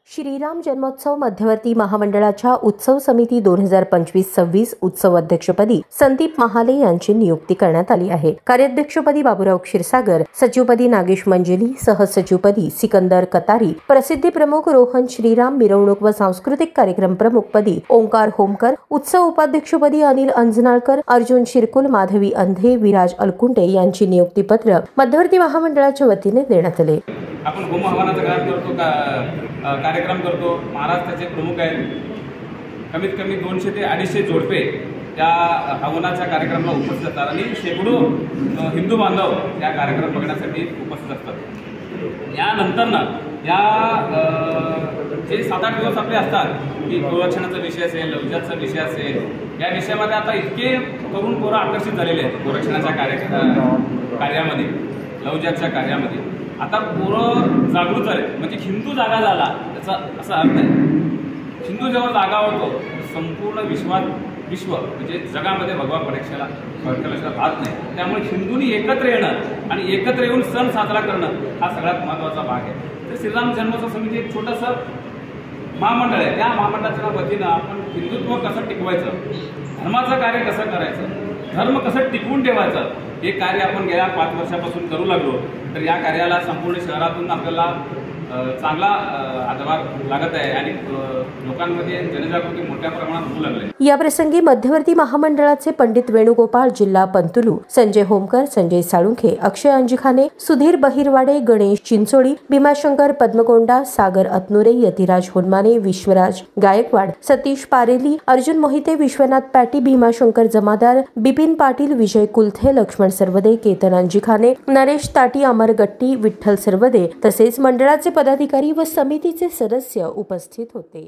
श्रीराम जन्मोत्सव मध्यवर्ती महामंडळाच्या उत्सव समिती 2025-26 उत्सव अध्यक्षपदी संदीप महाले यांची नियुक्ती करण्यात आली आहे। कार्याध्यक्षपदी बाबूराव क्षीरसागर, सचिवपदी नागेश मंजिली, सहसचिवपदी सिकंदर कतारी, प्रसिद्धी प्रमुख रोहन श्रीराम, मिरवणूक व सांस्कृतिक कार्यक्रम प्रमुखपदी ओंकार होमकर, उत्सव उपाध्यक्षपदी अनिल अंजनाळकर, अर्जुन शिरकुल, माधवी अंधे, विराज अलकुंटे यांची नियुक्तीपत्र मध्यवर्ती महामंडळाच्या वतीने देण्यात आले। आपण होम हवनाचा कार्यक्रम करतो। महाराज त्याचे प्रमुख आहेत। कमीत कमी 200 ते 250 जोडपे या हवनाच्या कार्यक्रमाला उपस्थित असतात आणि शेकडो हिंदू बांधव या कार्यक्रम बघण्यासाठी उपस्थित असतात। यानंतर या जे 7-8 दिवस आपले असतात की गोरक्षणाचा विषय असेल, लवजाचा विषय असेल, या विषयामध्ये आता इतके तरुण पोरं आकर्षित झालेले आहेत गोरक्षणाच्या कार्यामध्ये, लवजाच्या कार्यामध्ये। आता पोरं जागृत झाले, म्हणजे हिंदू जागा झाला त्याचा असा अर्थ आहे। हिंदू जेव्हा जागा होतो संपूर्ण विश्व म्हणजे जगामध्ये भगवा परीक्षेला राहत नाही। त्यामुळे हिंदूंनी एकत्र येणं आणि एकत्र येऊन सण साजरा करणं हा सगळ्यात महत्त्वाचा भाग आहे। तर श्रीराम जन्मोत्सव समिती एक छोटंसं महामंडळ आहे। त्या महामंडळाच्या वतीनं आपण हिंदुत्व कसं टिकवायचं, धर्माचं कार्य कसं करायचं, धर्म कसं टिकवून ठेवायचं, हे कार्य आपण गेल्या 5 वर्षापासून करू लागलो। तर या कार्याला संपूर्ण शहरातून आपल्याला चांगला आधार लागत आहे आणि लोकांमध्ये जनजागृती मोठ्या प्रमाणात होऊ लागली। या प्रसंगी मध्यवर्ती महामंडळाचे पंडित वेणुगोपाळ, जिल्हा पंतुलू, संजय होमकर, संजय साळुंखे, अक्षय अंजिखाने, सुधीर बहिरवाडे, गणेश चिंचोळी, भीमाशंकर पद्मकोंडा, सागर अतनुरे, यतिराज होनमाने, विश्वराज गायकवाड, सतीश पारेली, अर्जुन मोहिते, विश्वनाथ पॅटी, भीमाशंकर जमादार, बिपिन पाटील, विजय कुलथे, लक्ष्मण सरवदे, केतन अंजिखाने, नरेश ताटी, अमर गट्टी, विठ्ठल सरवदे तसेच मंडळाचे पदाधिकारी व समितीचे सदस्य उपस्थित होते।